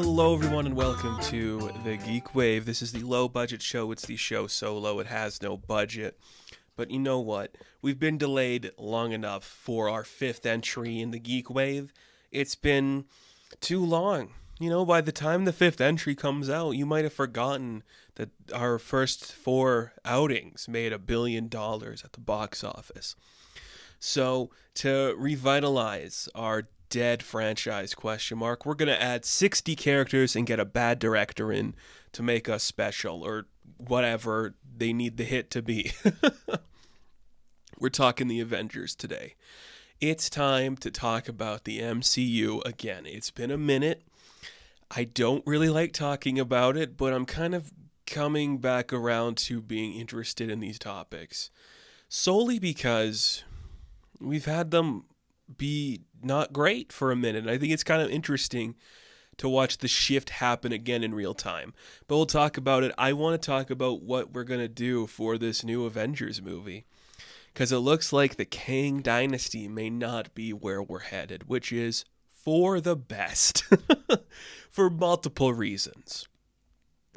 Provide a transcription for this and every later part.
Hello everyone and welcome to the GeekWave. This is the low budget show. It's the show so low it has no budget. But you know what? We've been delayed long enough for our fifth entry in the GeekWave. It's been too long. You know, by the time the fifth entry comes out, you might have forgotten that our first four outings made $1 billion at the box office. So, to revitalize our dead franchise ? We're going to add 60 characters and get a bad director in to make us special, or whatever they need the hit to be. We're talking the Avengers today. It's time to talk about the MCU again. It's been a minute. I don't really like talking about it, but I'm kind of coming back around to being interested in these topics. Solely because we've had them be not great for a minute. And I think it's kind of interesting to watch the shift happen again in real time. But we'll talk about it. I want to talk about what we're going to do for this new Avengers movie. Because it looks like the Kang Dynasty may not be where we're headed, which is for the best. For multiple reasons.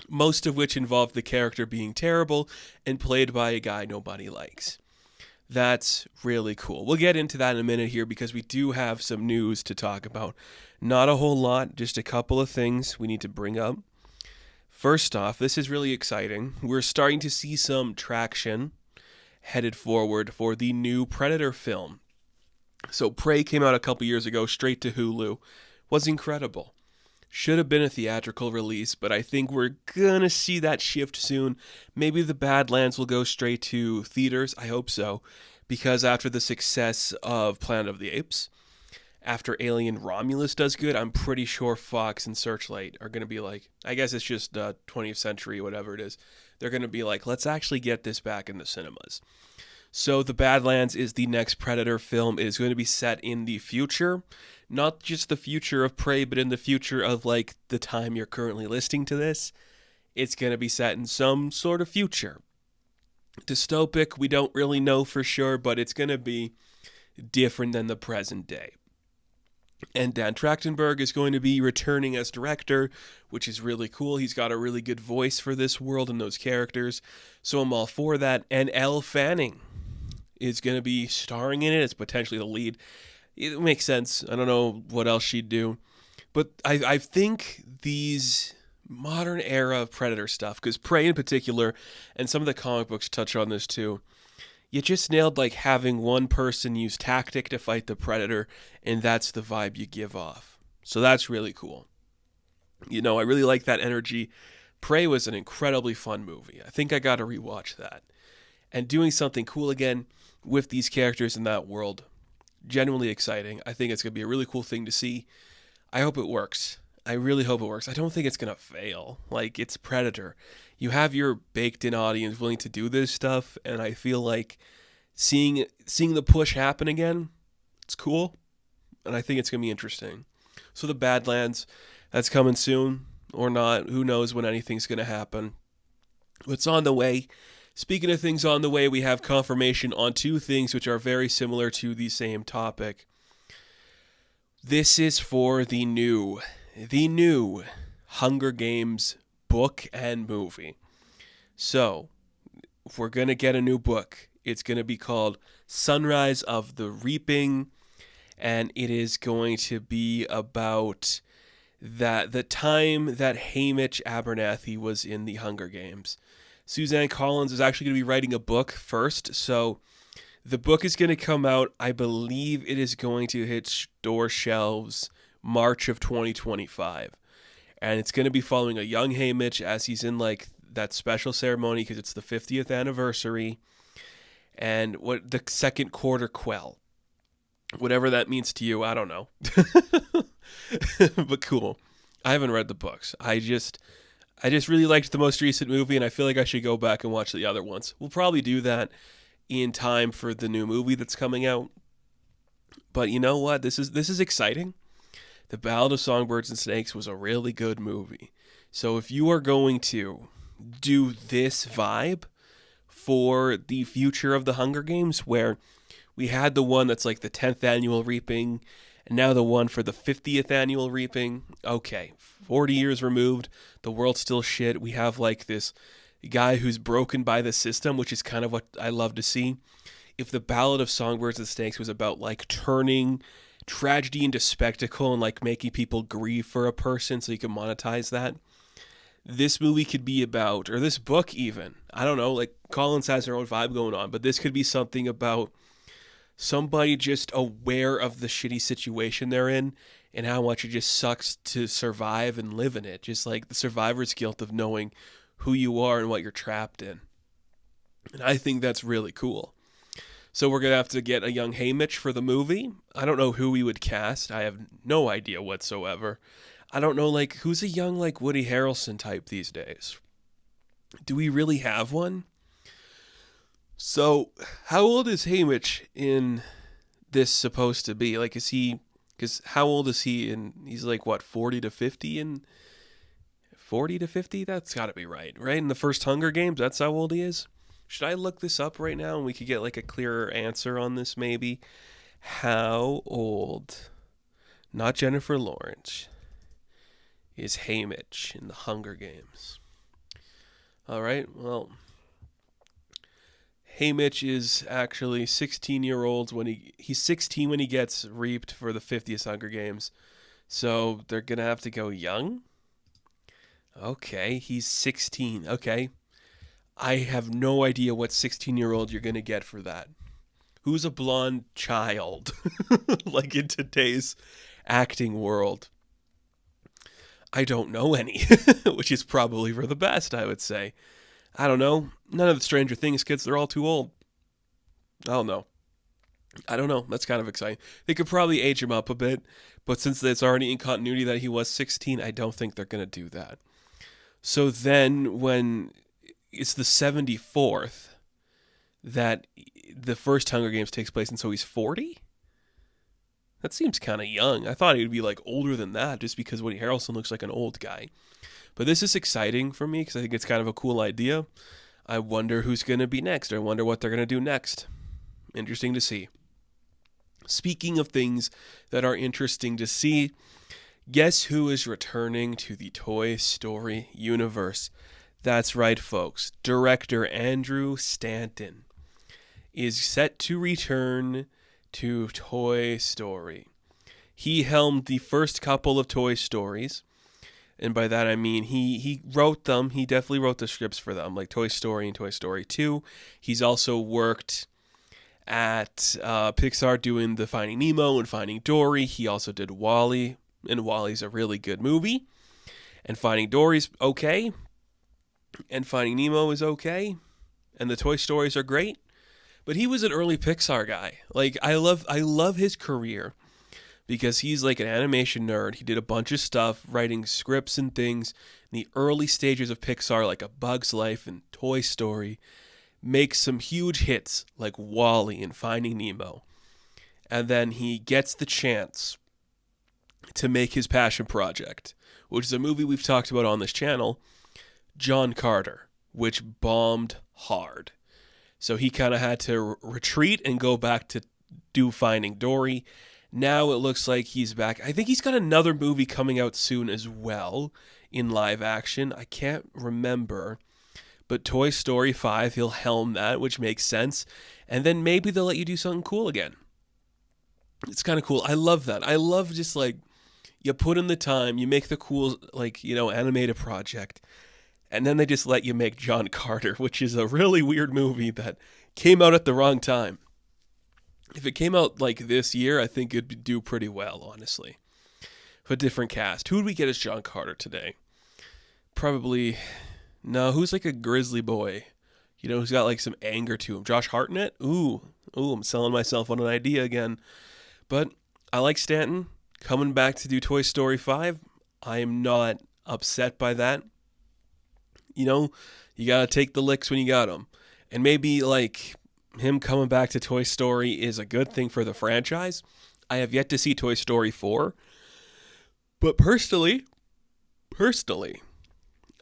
Most of which involve the character being terrible and played by a guy nobody likes. That's really cool. We'll get into that in a minute here because we do have some news to talk about. Not a whole lot, just a couple of things we need to bring up. First off, this is really exciting. We're starting to see some traction headed forward for the new Predator film. So Prey came out a couple years ago, straight to Hulu. Was incredible. Should have been a theatrical release, but I think we're gonna see that shift soon. Maybe the Badlands will go straight to theaters. I hope so. Because after the success of Planet of the Apes, after Alien Romulus does good, I'm pretty sure Fox and Searchlight are gonna be like, I guess it's just 20th century, whatever it is. They're gonna be like, let's actually get this back in the cinemas. So the Badlands is the next Predator film. It is going to be set in the future. Not just the future of Prey, but in the future of, like, the time you're currently listening to this. It's going to be set in some sort of future. Dystopic, we don't really know for sure, but it's going to be different than the present day. And Dan Trachtenberg is going to be returning as director, which is really cool. He's got a really good voice for this world and those characters, so I'm all for that. And Elle Fanning is going to be starring in it as potentially the lead. It makes sense. I don't know what else she'd do. But I think these modern era of Predator stuff, because Prey in particular, and some of the comic books touch on this too, you just nailed like having one person use tactic to fight the Predator, and that's the vibe you give off. So that's really cool. You know, I really like that energy. Prey was an incredibly fun movie. I think I got to rewatch that. And doing something cool again with these characters in that world, genuinely exciting. I think it's going to be a really cool thing to see. I hope it works. I really hope it works. I don't think it's going to fail. Like, it's Predator. You have your baked-in audience willing to do this stuff, and I feel like seeing the push happen again, it's cool, and I think it's going to be interesting. So the Badlands, that's coming soon, or not. Who knows when anything's going to happen. It's on the way. Speaking of things on the way, we have confirmation on two things which are very similar to the same topic. This is for the new Hunger Games book and movie. So, if we're going to get a new book, it's going to be called Sunrise of the Reaping, and it is going to be about the time that Hamish Abernathy was in the Hunger Games. Suzanne Collins is actually going to be writing a book first, so the book is going to come out. I believe it is going to hit store shelves March of 2025, and it's going to be following a young Hamish as he's in like that special ceremony because it's the 50th anniversary, and what the second quarter quell, whatever that means to you, I don't know, but cool. I haven't read the books. I just really liked the most recent movie, and I feel like I should go back and watch the other ones. We'll probably do that in time for the new movie that's coming out. But you know what? This is exciting. The Ballad of Songbirds and Snakes was a really good movie. So if you are going to do this vibe for the future of the Hunger Games, where we had the one that's like the 10th annual reaping, And now the one for the 50th annual reaping. Okay, 40 years removed, the world's still shit. We have like this guy who's broken by the system, which is kind of what I love to see. If the Ballad of Songbirds and Snakes was about like turning tragedy into spectacle and like making people grieve for a person so you can monetize that, this movie could be about, or this book even, I don't know, like Collins has her own vibe going on, but this could be something about somebody just aware of the shitty situation they're in and how much it just sucks to survive and live in it. Just like the survivor's guilt of knowing who you are and what you're trapped in. And I think that's really cool. So we're going to have to get a young Haymitch for the movie. I don't know who we would cast. I have no idea whatsoever. I don't know, like, who's a young, like, Woody Harrelson type these days? Do we really have one? So, how old is Haymitch in this supposed to be? Like, is he, because how old is he in, he's like, what, 40 to 50 in, 40 to 50? That's got to be right, right? In the first Hunger Games, that's how old he is? Should I look this up right now and we could get, like, a clearer answer on this, maybe? How old, not Jennifer Lawrence, is Haymitch in the Hunger Games? All right, well, Haymitch is actually 16-year-olds when he's 16 when he gets reaped for the 50th Hunger Games. So they're going to have to go young? Okay, he's 16. Okay. I have no idea what 16-year-old you're going to get for that. Who's a blonde child? Like in today's acting world. I don't know any, which is probably for the best, I would say. I don't know. None of the Stranger Things kids, they're all too old. I don't know. That's kind of exciting. They could probably age him up a bit, but since it's already in continuity that he was 16, I don't think they're going to do that. So then when it's the 74th that the first Hunger Games takes place, and so he's 40? That seems kind of young. I thought he would be like older than that just because Woody Harrelson looks like an old guy. But this is exciting for me because I think it's kind of a cool idea. I wonder who's going to be next. I wonder what they're going to do next. Interesting to see. Speaking of things that are interesting to see, guess who is returning to the Toy Story universe? That's right, folks. Director Andrew Stanton is set to return to Toy Story. He helmed the first couple of Toy Stories. And by that I mean he wrote them. He definitely wrote the scripts for them, like Toy Story and Toy Story 2. He's also worked at Pixar doing the Finding Nemo and Finding Dory. He also did WALL-E, and WALL-E's a really good movie. And Finding Dory's okay. And Finding Nemo is okay. And the Toy Stories are great. But he was an early Pixar guy. Like I love his career. Because he's like an animation nerd. He did a bunch of stuff, writing scripts and things in the early stages of Pixar, like A Bug's Life and Toy Story. Makes some huge hits, like WALL-E and Finding Nemo. And then he gets the chance to make his passion project, which is a movie we've talked about on this channel, John Carter, which bombed hard. So he kind of had to retreat and go back to do Finding Dory. Now it looks like he's back. I think he's got another movie coming out soon as well in live action. I can't remember. But Toy Story 5, he'll helm that, which makes sense. And then maybe they'll let you do something cool again. It's kind of cool. I love that. I love just like, you put in the time, you make the cool, like, animated project. And then they just let you make John Carter, which is a really weird movie that came out at the wrong time. If it came out like this year, I think it'd do pretty well, honestly. For a different cast. Who would we get as John Carter today? Probably, no, who's like a grizzly boy? Who's got like some anger to him? Josh Hartnett? Ooh, I'm selling myself on an idea again. But I like Stanton coming back to do Toy Story 5. I am not upset by that. You gotta take the licks when you got them. And maybe like him coming back to Toy Story is a good thing for the franchise. I have yet to see Toy Story 4. But personally,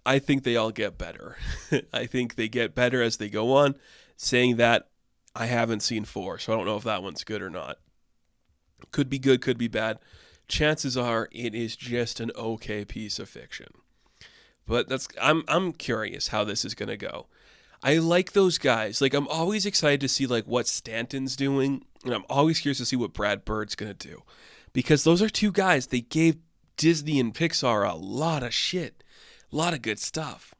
I think they all get better. I think they get better as they go on. Saying that, I haven't seen 4, so I don't know if that one's good or not. Could be good, could be bad. Chances are it is just an okay piece of fiction. But I'm curious how this is gonna go. I like those guys. Like I'm always excited to see like what Stanton's doing, and I'm always curious to see what Brad Bird's gonna do, because those are two guys. They gave Disney and Pixar a lot of shit, a lot of good stuff,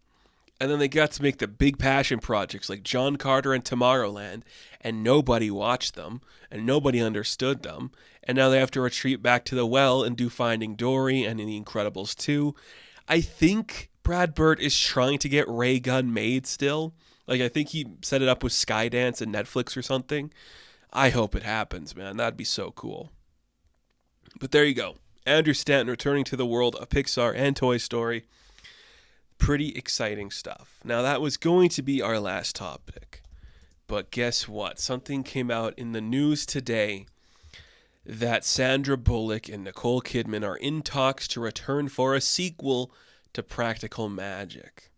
and then they got to make the big passion projects like John Carter and Tomorrowland, and nobody watched them, and nobody understood them, and now they have to retreat back to the well and do Finding Dory and The Incredibles 2. I think Brad Bird is trying to get Ray Gun made still. Like, I think he set it up with Skydance and Netflix or something. I hope it happens, man. That'd be so cool. But there you go. Andrew Stanton returning to the world of Pixar and Toy Story. Pretty exciting stuff. Now, that was going to be our last topic. But guess what? Something came out in the news today that Sandra Bullock and Nicole Kidman are in talks to return for a sequel to Practical Magic.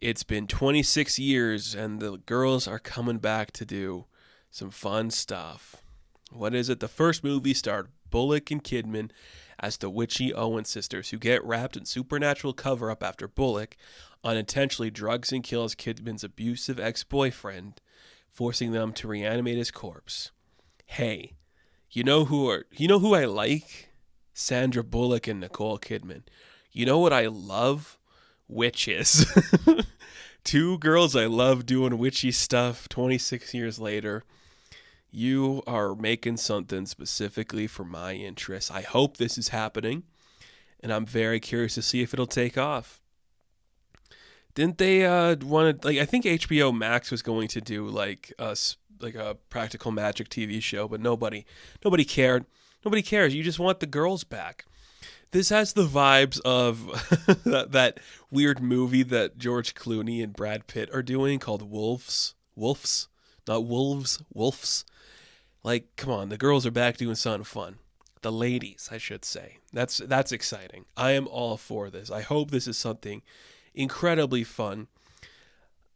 It's been 26 years and the girls are coming back to do some fun stuff. What is it? The first movie starred Bullock and Kidman as the witchy Owen sisters who get wrapped in supernatural cover-up after Bullock unintentionally drugs and kills Kidman's abusive ex-boyfriend, forcing them to reanimate his corpse. Hey, you know who I like? Sandra Bullock and Nicole Kidman. You know what I love? Witches. Two girls I love doing witchy stuff 26 years later. You are making something specifically for my interests. I hope this is happening, and I'm very curious to see if it'll take off. Didn't they want to, like, I think HBO Max was going to do like a Practical Magic TV show, but nobody cared. Nobody cares. You just want the girls back. This has the vibes of that weird movie that George Clooney and Brad Pitt are doing called Wolves. Not Wolves. Wolves. Like, come on, the girls are back doing something fun. The ladies, I should say. That's exciting. I am all for this. I hope this is something incredibly fun.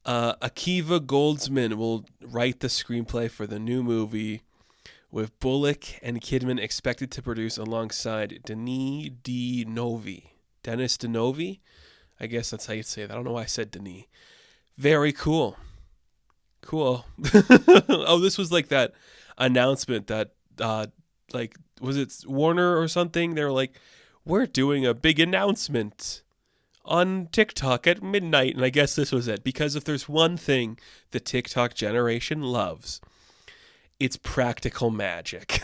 Akiva Goldsman will write the screenplay for the new movie, with Bullock and Kidman expected to produce alongside Denis Denovi. Dennis Denovi? I guess that's how you say that. I don't know why I said Denis. Very cool. Cool. Oh, this was like that announcement that, like, was it Warner or something? They were like, we're doing a big announcement on TikTok at midnight. And I guess this was it. Because if there's one thing the TikTok generation loves, it's Practical Magic.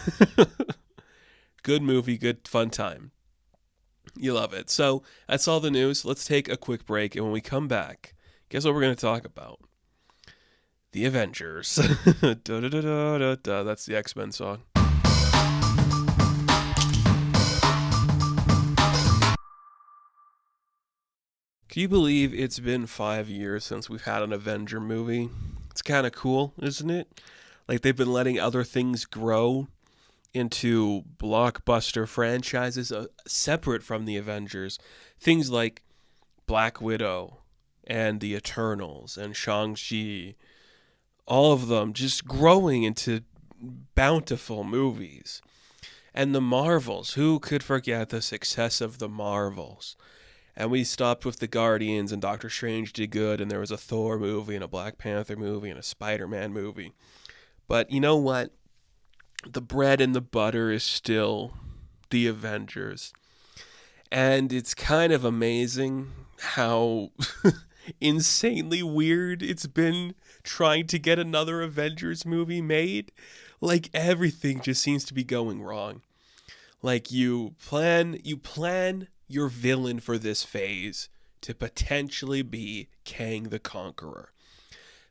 Good movie, good fun time. You love it. So that's all the news. Let's take a quick break. And when we come back, guess what we're going to talk about? The Avengers. Da, da, da, da, da, da. That's the X-Men song. Can you believe it's been 5 years since we've had an Avenger movie? It's kind of cool, isn't it? Like, they've been letting other things grow into blockbuster franchises separate from the Avengers. Things like Black Widow and the Eternals and Shang-Chi. All of them just growing into bountiful movies. And the Marvels. Who could forget the success of the Marvels? And we stopped with the Guardians, and Doctor Strange did good, and there was a Thor movie and a Black Panther movie and a Spider-Man movie. But you know what? The bread and the butter is still the Avengers. And it's kind of amazing how insanely weird it's been trying to get another Avengers movie made. Like, everything just seems to be going wrong. Like, you plan your villain for this phase to potentially be Kang the Conqueror.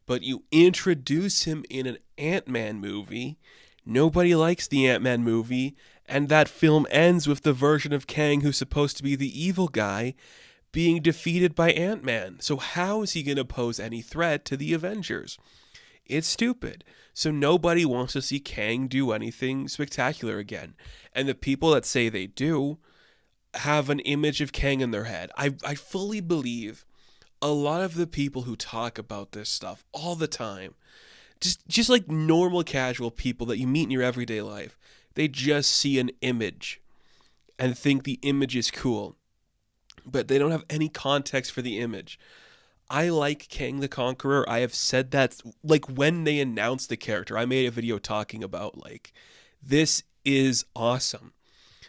But you introduce him in an Ant-Man movie. Nobody likes the Ant-Man movie. And that film ends with the version of Kang who's supposed to be the evil guy being defeated by Ant-Man. So how is he going to pose any threat to the Avengers? It's stupid. So nobody wants to see Kang do anything spectacular again. And the people that say they do have an image of Kang in their head. I fully believe a lot of the people who talk about this stuff all the time, just like normal casual people that you meet in your everyday life, They just see an image and think the image is cool, but they don't have any context for the image. I like Kang the Conqueror. I have said that, like, when they announced the character, I made a video talking about, like, this is awesome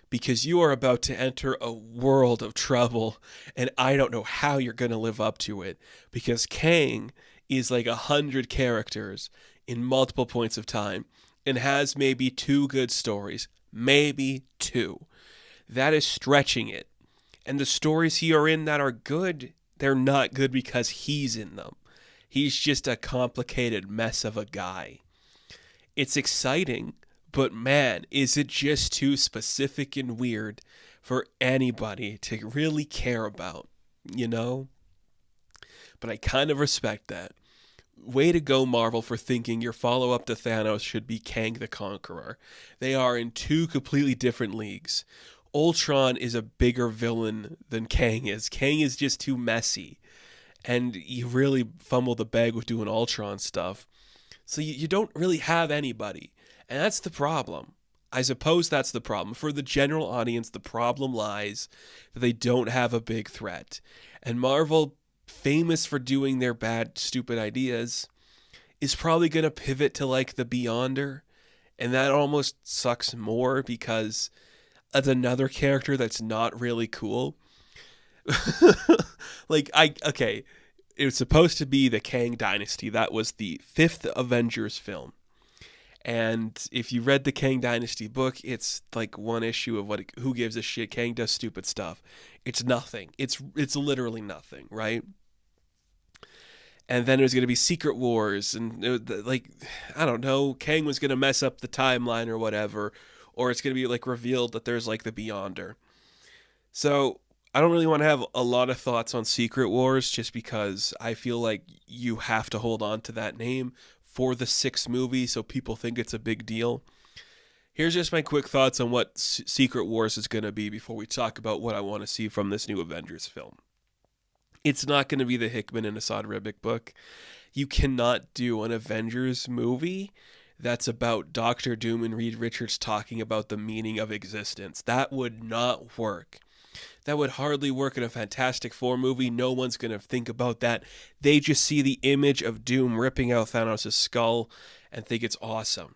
because you are about to enter a world of trouble, and I don't know how you're going to live up to it, because Kang is like 100 characters in multiple points of time and has maybe 2 good stories, maybe 2. That is stretching it. And the stories he are in that are good, they're not good because he's in them. He's just a complicated mess of a guy. It's exciting, but man, is it just too specific and weird for anybody to really care about, you know? But I kind of respect that. Way to go, Marvel, for thinking your follow-up to Thanos should be Kang the Conqueror. They are in 2 completely different leagues. Ultron is a bigger villain than Kang is. Kang is just too messy. And you really fumble the bag with doing Ultron stuff. So you don't really have anybody. And that's the problem. I suppose that's the problem. For the general audience, the problem lies that they don't have a big threat. And Marvel, famous for doing their bad, stupid ideas, is probably going to pivot to like the Beyonder. And that almost sucks more because it's another character that's not really cool. Okay, it was supposed to be the Kang Dynasty. That was the 5th Avengers film. And if you read the Kang Dynasty book, it's like one issue of who gives a shit. Kang does stupid stuff. It's nothing. It's literally nothing, right? And then there's going to be Secret Wars, and I don't know, Kang was going to mess up the timeline or whatever, or it's going to be like revealed that there's like the Beyonder. So I don't really want to have a lot of thoughts on Secret Wars just because I feel like you have to hold on to that name for the 6th movie so people think it's a big deal. Here's just my quick thoughts on what Secret Wars is going to be before we talk about what I want to see from this new Avengers film. It's not going to be the Hickman and Assad Ribic book. You cannot do an Avengers movie that's about Doctor Doom and Reed Richards talking about the meaning of existence. That would not work. That would hardly work in a Fantastic Four movie. No one's going to think about that. They just see the image of Doom ripping out Thanos' skull and think it's awesome.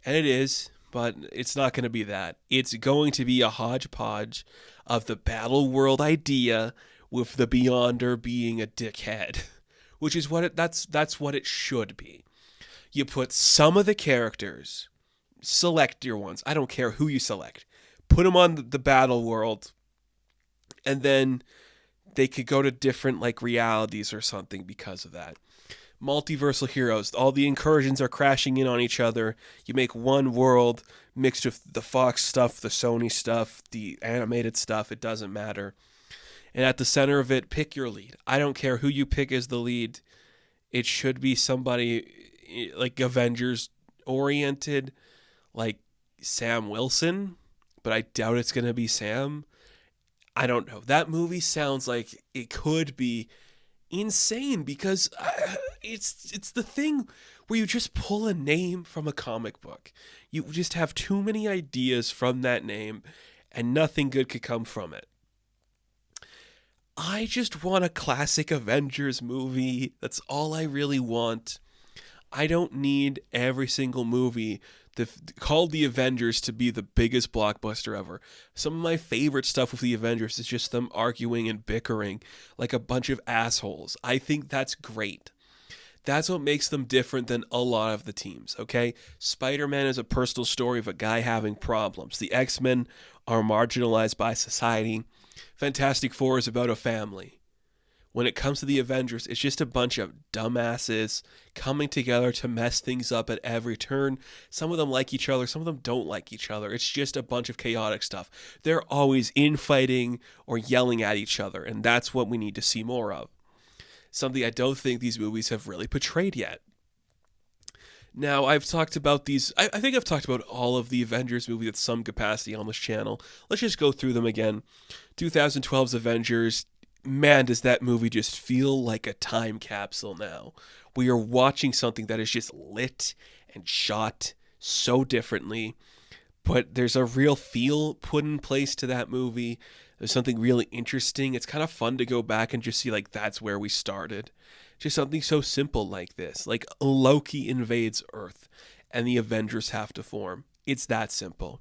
And it is, but it's not going to be that. It's going to be a hodgepodge of the battle world idea with the Beyonder being a dickhead, which is that's what it should be. You put some of the characters, select your ones. I don't care who you select. Put them on the battle world, and then they could go to different like realities or something because of that. Multiversal heroes. All the incursions are crashing in on each other. You make one world mixed with the Fox stuff, the Sony stuff, the animated stuff. It doesn't matter. And at the center of it, pick your lead. I don't care who you pick as the lead. It should be somebody like Avengers oriented, like Sam Wilson, but I doubt it's going to be Sam. I don't know. That movie sounds like it could be insane because it's the thing where you just pull a name from a comic book. You just have too many ideas from that name and nothing good could come from it. I just want a classic Avengers movie. That's all I really want. I don't need every single movie called The Avengers to be the biggest blockbuster ever. Some of my favorite stuff with The Avengers is just them arguing and bickering like a bunch of assholes. I think that's great. That's what makes them different than a lot of the teams, okay? Spider-Man is a personal story of a guy having problems. The X-Men are marginalized by society. Fantastic Four is about a family. When it comes to the Avengers, it's just a bunch of dumbasses coming together to mess things up at every turn. Some of them like each other, some of them don't like each other. It's just a bunch of chaotic stuff. They're always infighting or yelling at each other, and that's what we need to see more of. Something I don't think these movies have really portrayed yet. Now, I've talked about these, I think I've talked about all of the Avengers movies at some capacity on this channel. Let's just go through them again. 2012's Avengers, man, does that movie just feel like a time capsule now. We are watching something that is just lit and shot so differently. but there's a real feel put in place to that movie. There's something really interesting. It's kind of fun to go back and just see, like, that's where we started. Just something so simple like this. Like, Loki invades Earth and the Avengers have to form. It's that simple.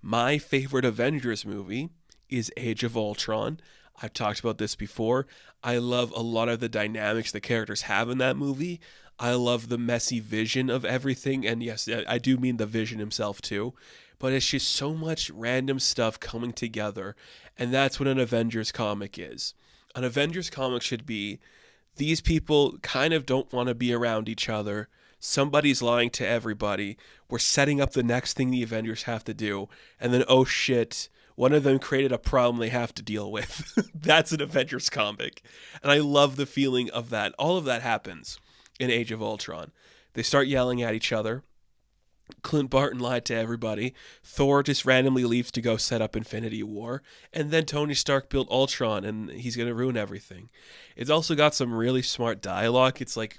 My favorite Avengers movie is Age of Ultron. I've talked about this before. I love a lot of the dynamics the characters have in that movie. I love the messy vision of everything. And yes, I do mean the Vision himself too. But it's just so much random stuff coming together. And that's what an Avengers comic is. An Avengers comic should be, these people kind of don't want to be around each other. Somebody's lying to everybody. We're setting up the next thing the Avengers have to do. And then, oh shit, one of them created a problem they have to deal with. That's an Avengers comic. And I love the feeling of that. All of that happens in Age of Ultron. They start yelling at each other. Clint Barton lied to everybody. Thor just randomly leaves to go set up Infinity War. And then Tony Stark built Ultron, and he's going to ruin everything. It's also got some really smart dialogue. It's like,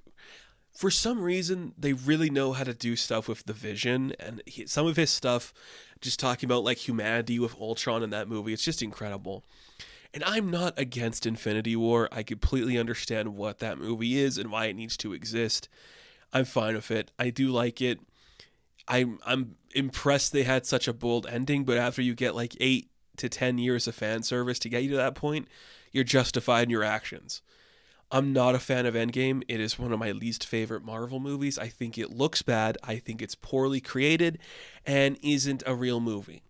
for some reason, they really know how to do stuff with the Vision. And some of his stuff, just talking about like humanity with Ultron in that movie, it's just incredible. And I'm not against Infinity War. I completely understand what that movie is and why it needs to exist. I'm fine with it. I do like it. I'm impressed they had such a bold ending, but after you get like 8 to 10 years of fan service to get you to that point, you're justified in your actions. I'm not a fan of Endgame. It is one of my least favorite Marvel movies. I think it looks bad. I think it's poorly created and isn't a real movie.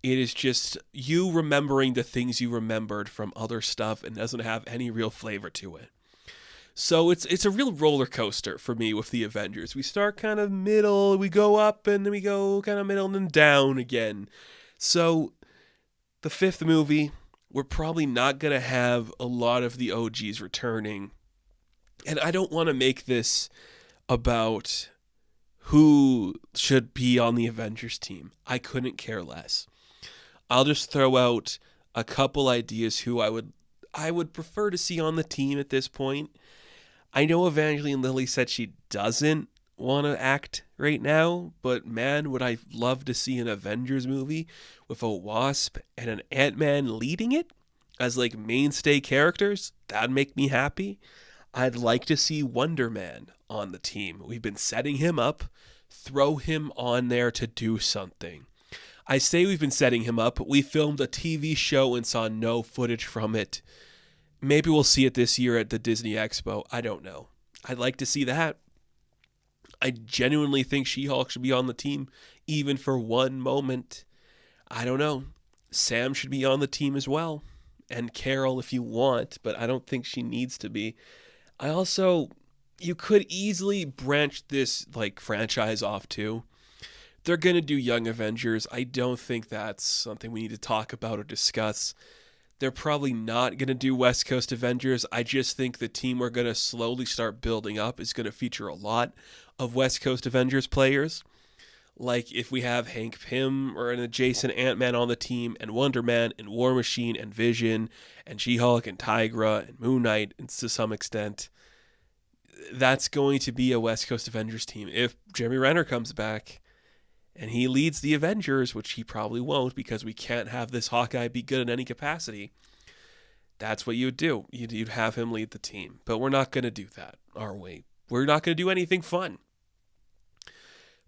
It is just you remembering the things you remembered from other stuff and doesn't have any real flavor to it. So it's a real roller coaster for me with the Avengers. We start kind of middle, we go up, and then we go kind of middle and then down again. So the fifth movie, we're probably not going to have a lot of the OGs returning. And I don't want to make this about who should be on the Avengers team. I couldn't care less. I'll just throw out a couple ideas who I would prefer to see on the team at this point. I know Evangeline Lilly said she doesn't want to act right now, but man, would I love to see an Avengers movie with a Wasp and an Ant-Man leading it as like mainstay characters. That'd make me happy. I'd like to see Wonder Man on the team. We've been setting him up. Throw him on there to do something. I say we've been setting him up. We filmed a TV show and saw no footage from it. Maybe we'll see it this year at the Disney Expo. I don't know. I'd like to see that. I genuinely think She-Hulk should be on the team, even for one moment. I don't know. Sam should be on the team as well. And Carol if you want, but I don't think she needs to be. You could easily branch this like franchise off too. They're going to do Young Avengers. I don't think that's something we need to talk about or discuss. They're probably not going to do West Coast Avengers. I just think the team we're going to slowly start building up is going to feature a lot of West Coast Avengers players. Like if we have Hank Pym or an adjacent Ant-Man on the team, and Wonder Man and War Machine and Vision and She-Hulk and Tigra and Moon Knight, and to some extent, that's going to be a West Coast Avengers team. If Jeremy Renner comes back and he leads the Avengers, which he probably won't because we can't have this Hawkeye be good in any capacity, that's what you would do. You'd have him lead the team. But we're not going to do that, are we? We're not going to do anything fun.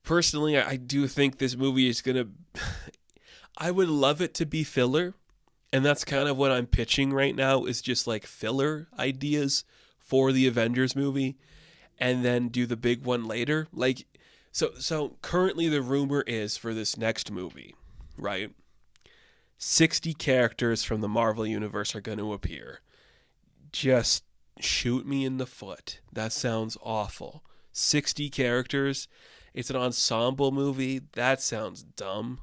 Personally, I do think this movie is going to... I would love it to be filler. And that's kind of what I'm pitching right now, is just like filler ideas for the Avengers movie. And then do the big one later. Like... So currently the rumor is for this next movie, right? 60 characters from the Marvel Universe are going to appear. Just shoot me in the foot. That sounds awful. 60 characters? It's an ensemble movie? That sounds dumb.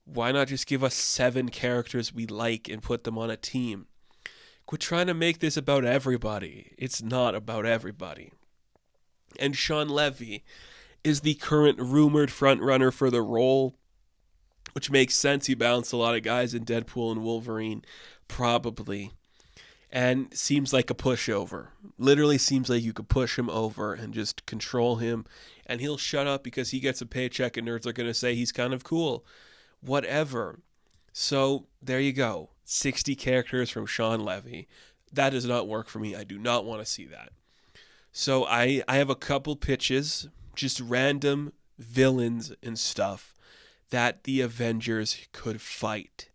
Why not just give us 7 characters we like and put them on a team? Quit trying to make this about everybody. It's not about everybody. And Sean Levy is the current rumored frontrunner for the role, which makes sense. He bounced a lot of guys in Deadpool and Wolverine, probably. and seems like a pushover. Literally seems like you could push him over and just control him, and he'll shut up because he gets a paycheck and nerds are going to say he's kind of cool. Whatever. So there you go. 60 characters from Sean Levy. That does not work for me. I do not want to see that. So I have a couple pitches, just random villains and stuff that the Avengers could fight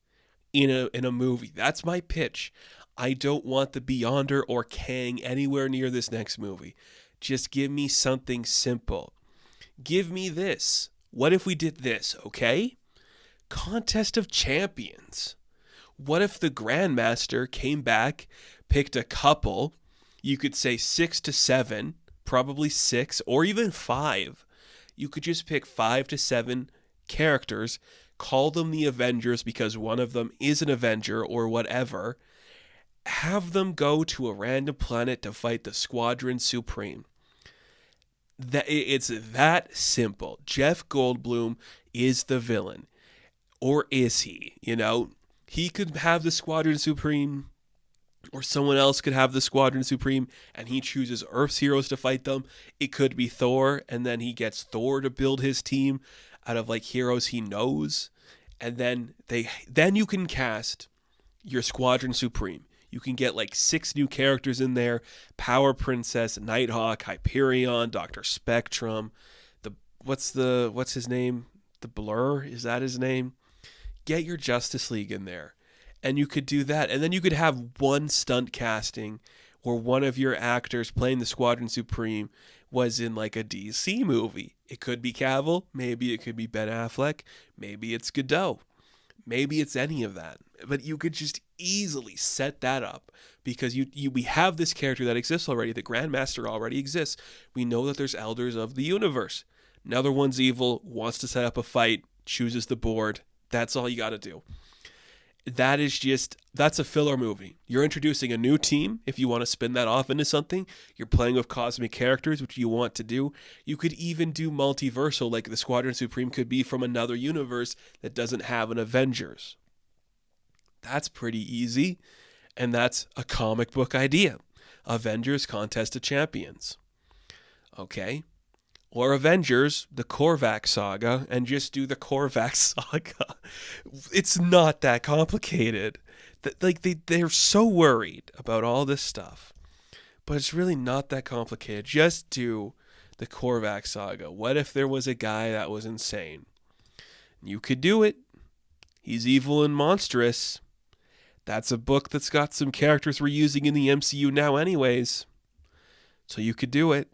in a movie. That's my pitch. I don't want the Beyonder or Kang anywhere near this next movie. Just give me something simple. Give me this. What if we did this, okay? Contest of Champions. What if the Grandmaster came back, picked a couple, you could say 6 to 7, probably 6 or even 5. You could just pick 5 to 7 characters, call them the Avengers because one of them is an Avenger or whatever. Have them go to a random planet to fight the Squadron Supreme. It's that simple. Jeff Goldblum is the villain. Or is he? He could have the Squadron Supreme, or someone else could have the Squadron Supreme, and he chooses Earth's heroes to fight them. It could be Thor, and then he gets Thor to build his team out of heroes he knows. And then you can cast your Squadron Supreme. You can get 6 new characters in there: Power Princess, Nighthawk, Hyperion, Dr. Spectrum. What's his name? The Blur, is that his name? Get your Justice League in there. And you could do that. And then you could have one stunt casting where one of your actors playing the Squadron Supreme was in a DC movie. It could be Cavill. Maybe it could be Ben Affleck. Maybe it's Godot. Maybe it's any of that. But you could just easily set that up because we have this character that exists already. The Grandmaster already exists. We know that there's Elders of the Universe. Another one's evil, wants to set up a fight, chooses the board. That's all you got to do. That's a filler movie. You're introducing a new team if you want to spin that off into something. You're playing with cosmic characters, which you want to do. You could even do multiversal, like the Squadron Supreme could be from another universe that doesn't have an Avengers. That's pretty easy, and that's a comic book idea. Avengers Contest of Champions. Okay? Or Avengers, the Korvac saga, and just do the Korvac saga. It's not that complicated. They're so worried about all this stuff. But it's really not that complicated. Just do the Korvac saga. What if there was a guy that was insane? You could do it. He's evil and monstrous. That's a book that's got some characters we're using in the MCU now anyways. So you could do it.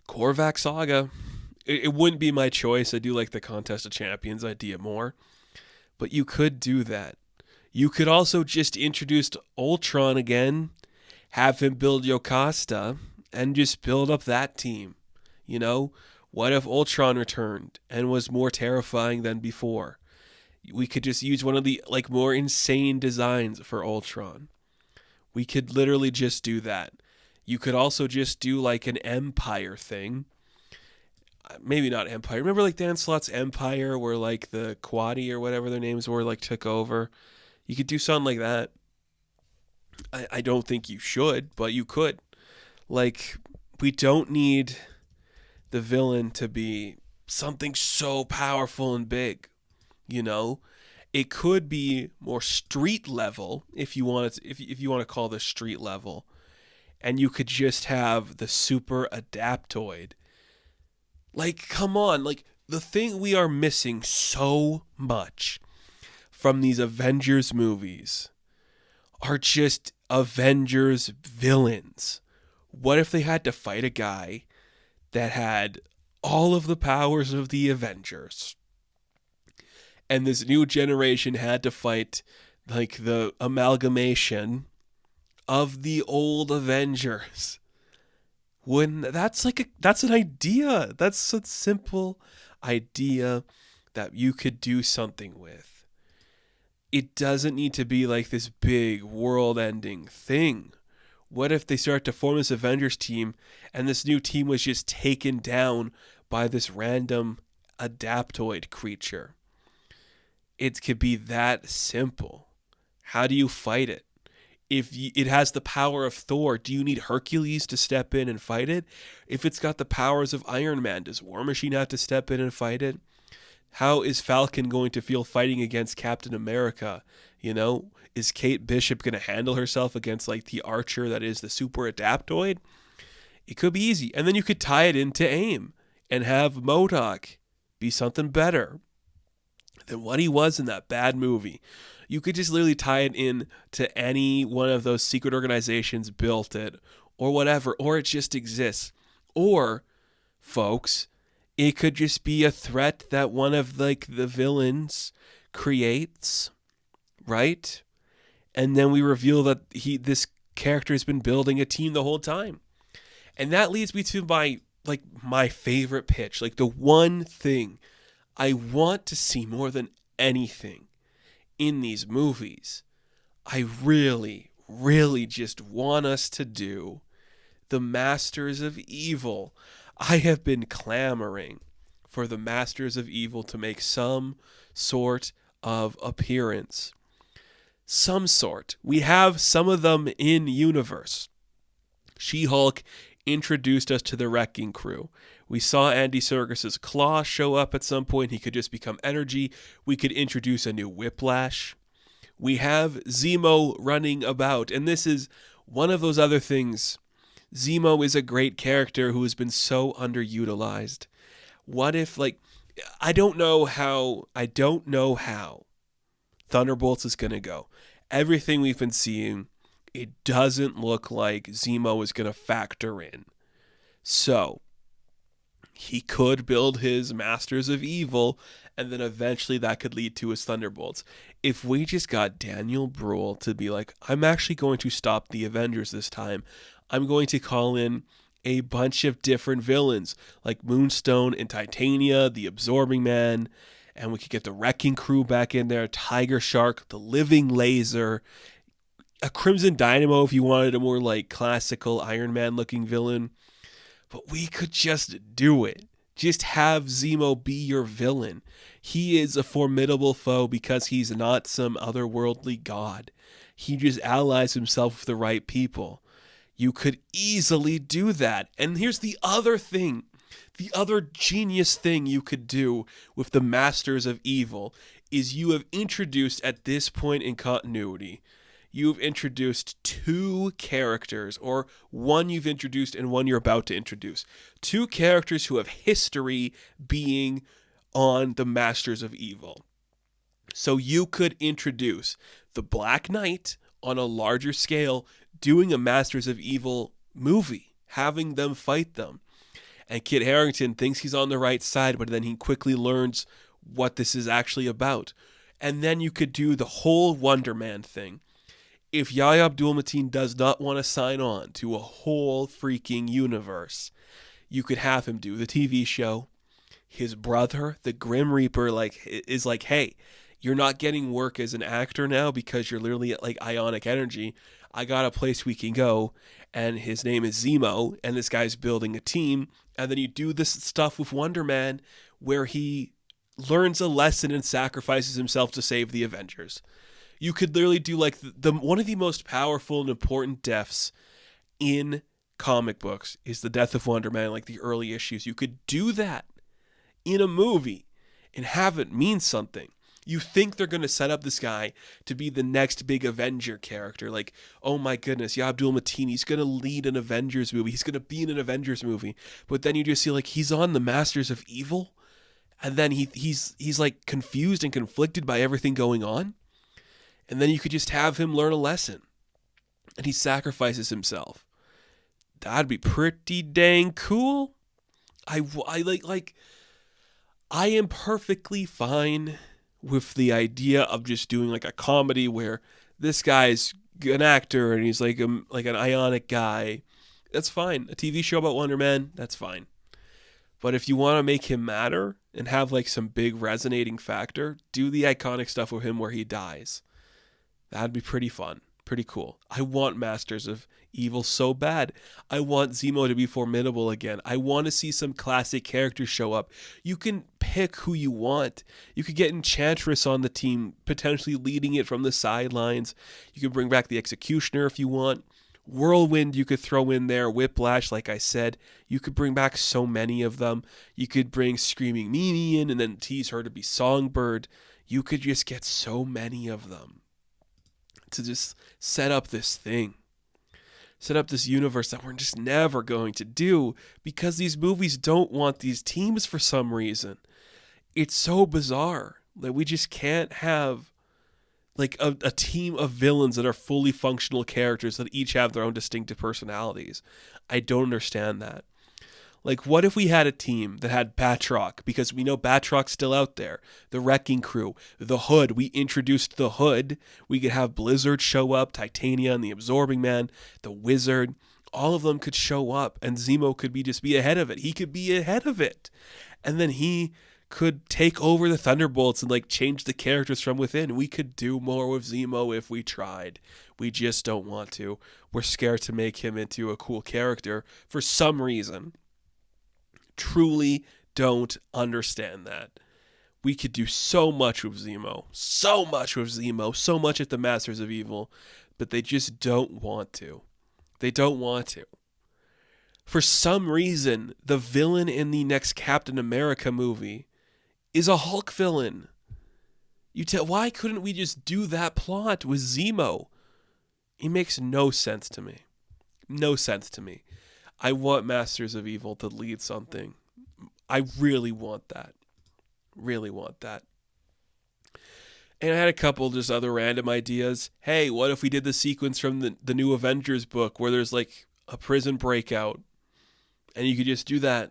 Korvac saga. It wouldn't be my choice. I do like the Contest of Champions idea more. But you could do that. You could also just introduce Ultron again, have him build Yocasta, and just build up that team. What if Ultron returned and was more terrifying than before? We could just use one of the more insane designs for Ultron. We could literally just do that. You could also just do an Empire thing. Maybe not Empire. Remember Dan Slott's Empire where the Quadi or whatever their names were took over? You could do something like that. I don't think you should, but you could. We don't need the villain to be something so powerful and big. It could be more street level if you want to call this street level. And you could just have the super adaptoid. Come on. The thing we are missing so much from these Avengers movies are just Avengers villains. What if they had to fight a guy that had all of the powers of the Avengers? And this new generation had to fight the amalgamation of the old Avengers. That's an idea. That's a simple idea that you could do something with. It doesn't need to be this big world-ending thing. What if they start to form this Avengers team and this new team was just taken down by this random adaptoid creature? It could be that simple. How do you fight it? it has the power of Thor, do you need Hercules to step in and fight it? If it's got the powers of Iron Man, does War Machine have to step in and fight it? How is Falcon going to feel fighting against Captain America? You know, is Kate Bishop going to handle herself against like the Archer that is the super adaptoid? It could be easy. And then you could tie it into AIM and have MODOK be something better than what he was in that bad movie. You could just literally tie it in to any one of those secret organizations built it or whatever, or it just exists. Or, folks, it could just be a threat that one of like the villains creates, right? And then we reveal that this character has been building a team the whole time. And that leads me to my favorite pitch, like the one thing I want to see more than anything in these movies. I really, really just want us to do the Masters of Evil. I have been clamoring for the Masters of Evil to make some sort of appearance. Some sort. We have some of them in universe. She-Hulk introduced us to the Wrecking Crew. We saw Andy Serkis's claw show up at some point. He could just become energy. We could introduce a new Whiplash. We have Zemo running about, and this is one of those other things. Zemo is a great character who has been so underutilized. What if, I don't know how Thunderbolts is going to go. Everything we've been seeing, it doesn't look like Zemo is going to factor in. So, he could build his Masters of Evil, and then eventually that could lead to his Thunderbolts. If we just got Daniel Bruhl to be like, I'm actually going to stop the Avengers this time. I'm going to call in a bunch of different villains, like Moonstone and Titania, the Absorbing Man, and we could get the Wrecking Crew back in there, Tiger Shark, the Living Laser, a Crimson Dynamo if you wanted a more like classical Iron Man looking villain. But we could just do it. Just have Zemo be your villain. He is a formidable foe because he's not some otherworldly god. He just allies himself with the right people. You could easily do that. And here's the other thing. The other genius thing you could do with the Masters of Evil is you have introduced at this point in continuity, you've introduced two characters, or one you've introduced and one you're about to introduce. Two characters who have history being on the Masters of Evil. So you could introduce the Black Knight on a larger scale, doing a Masters of Evil movie, having them fight them. And Kit Harington thinks he's on the right side, but then he quickly learns what this is actually about. And then you could do the whole Wonder Man thing. If Yahya Abdul-Mateen does not want to sign on to a whole freaking universe, you could have him do the TV show. His brother, the Grim Reaper, is like, hey, you're not getting work as an actor now because you're literally at ionic energy. I got a place we can go, and his name is Zemo, and this guy's building a team. And then you do this stuff with Wonder Man where he learns a lesson and sacrifices himself to save the Avengers. You could literally do the one of the most powerful and important deaths in comic books is the death of Wonder Man, the early issues. You could do that in a movie and have it mean something. You think they're going to set up this guy to be the next big Avenger character. Oh my goodness, yeah, Abdul-Mateen, he's going to lead an Avengers movie. He's going to be in an Avengers movie. But then you just see he's on the Masters of Evil. And then he's confused and conflicted by everything going on. And then you could just have him learn a lesson. And he sacrifices himself. That'd be pretty dang cool. I am perfectly fine with the idea of just doing a comedy where this guy's an actor and he's an ionic guy. That's fine. A TV show about Wonder Man, that's fine. But if you want to make him matter and have some big resonating factor, do the iconic stuff with him where he dies. That'd be pretty fun. Pretty cool. I want Masters of Evil so bad. I want Zemo to be formidable again. I want to see some classic characters show up. You can pick who you want. You could get Enchantress on the team, potentially leading it from the sidelines. You could bring back the Executioner if you want. Whirlwind you could throw in there. Whiplash, like I said. You could bring back so many of them. You could bring Screaming Mimi in and then tease her to be Songbird. You could just get so many of them to just set up this thing. Set up this universe that we're just never going to do because these movies don't want these teams for some reason. It's so bizarre that we just can't have like a team of villains that are fully functional characters that each have their own distinctive personalities. I don't understand that. Like, what if we had a team that had Batroc, because we know Batroc's still out there, the Wrecking Crew, the Hood, we introduced the Hood, we could have Blizzard show up, Titania and the Absorbing Man, the Wizard, all of them could show up, and Zemo could just be ahead of it. He could be ahead of it. And then he could take over the Thunderbolts and, like, change the characters from within. We could do more with Zemo if we tried. We just don't want to. We're scared to make him into a cool character for some reason. Truly don't understand that. We could do so much with Zemo. So much at the Masters of Evil. But they just don't want to. They don't want to. For some reason, the villain in the next Captain America movie is a Hulk villain. Why couldn't we just do that plot with Zemo? It makes no sense to me. No sense to me. I want Masters of Evil to lead something. I really want that. Really want that. And I had a couple just other random ideas. Hey, what if we did the sequence from the new Avengers book where there's like a prison breakout and you could just do that?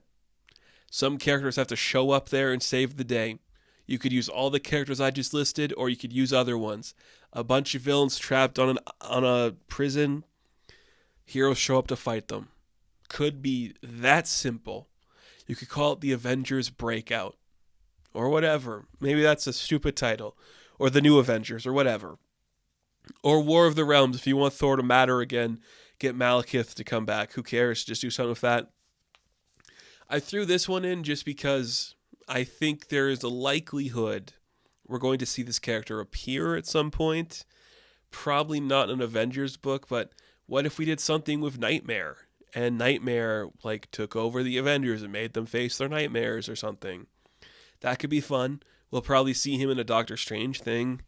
Some characters have to show up there and save the day. You could use all the characters I just listed, or you could use other ones. A bunch of villains trapped on a prison. Heroes show up to fight them. Could be that simple. You could call it the Avengers Breakout. Or whatever. Maybe that's a stupid title. Or the New Avengers, or whatever. Or War of the Realms, if you want Thor to matter again. Get Malekith to come back. Who cares? Just do something with that. I threw this one in just because I think there is a likelihood we're going to see this character appear at some point. Probably not in an Avengers book, but what if we did something with Nightmare? And Nightmare, like, took over the Avengers and made them face their nightmares or something. That could be fun. We'll probably see him in a Doctor Strange thing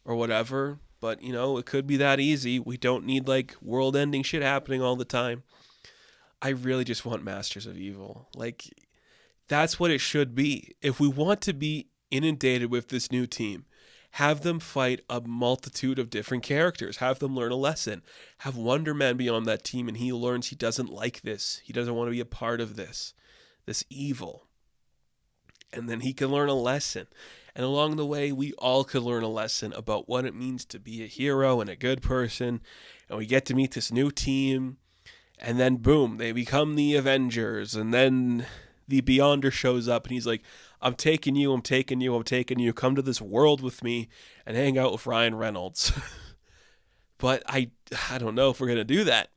or whatever. But, you know, it could be that easy. We don't need, like, world-ending shit happening all the time. I really just want Masters of Evil. Like, that's what it should be. If we want to be inundated with this new team, have them fight a multitude of different characters. Have them learn a lesson. Have Wonder Man be on that team and he learns he doesn't like this. He doesn't want to be a part of this evil. And then he can learn a lesson. And along the way, we all could learn a lesson about what it means to be a hero and a good person. And we get to meet this new team. And then, boom, they become the Avengers. And then the Beyonder shows up and he's like, I'm taking you. Come to this world with me and hang out with Ryan Reynolds. But I don't know if we're going to do that.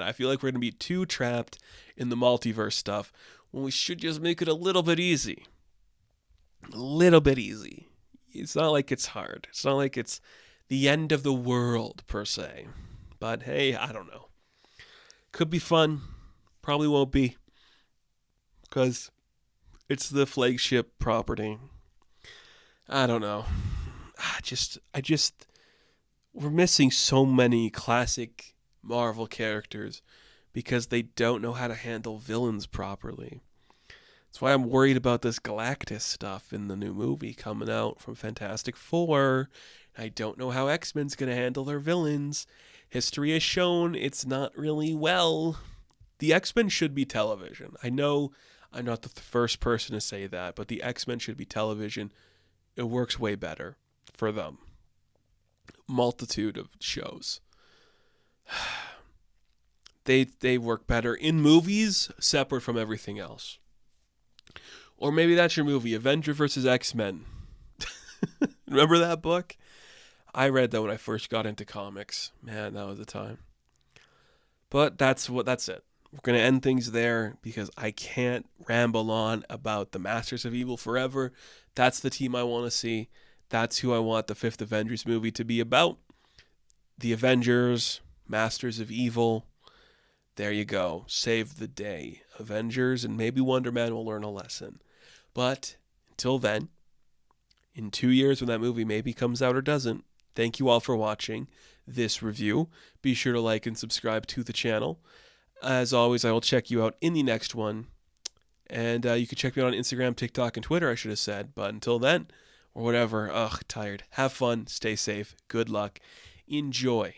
I feel like we're going to be too trapped in the multiverse stuff when we should just make it a little bit easy. A little bit easy. It's not like it's hard. It's not like it's the end of the world, per se. But hey, I don't know. Could be fun. Probably won't be. Because it's the flagship property. I don't know. We're missing so many classic Marvel characters because they don't know how to handle villains properly. That's why I'm worried about this Galactus stuff in the new movie coming out from Fantastic Four. I don't know how X-Men's going to handle their villains. History has shown it's not really well. The X-Men should be television. I know I'm not the first person to say that, but the X-Men should be television. It works way better for them. Multitude of shows. They work better in movies, separate from everything else. Or maybe that's your movie, Avengers vs. X-Men. Remember that book? I read that when I first got into comics. Man, that was a time. But that's it. We're going to end things there because I can't ramble on about the Masters of Evil forever. That's the team I want to see. That's who I want the fifth Avengers movie to be about. The Avengers, Masters of Evil. There you go. Save the day. Avengers, and maybe Wonder Man will learn a lesson. But until then, in 2 years when that movie maybe comes out or doesn't, thank you all for watching this review. Be sure to like and subscribe to the channel. As always, I will check you out in the next one. And you can check me out on Instagram, TikTok, and Twitter, I should have said. But until then, or whatever, tired. Have fun, stay safe, good luck, enjoy.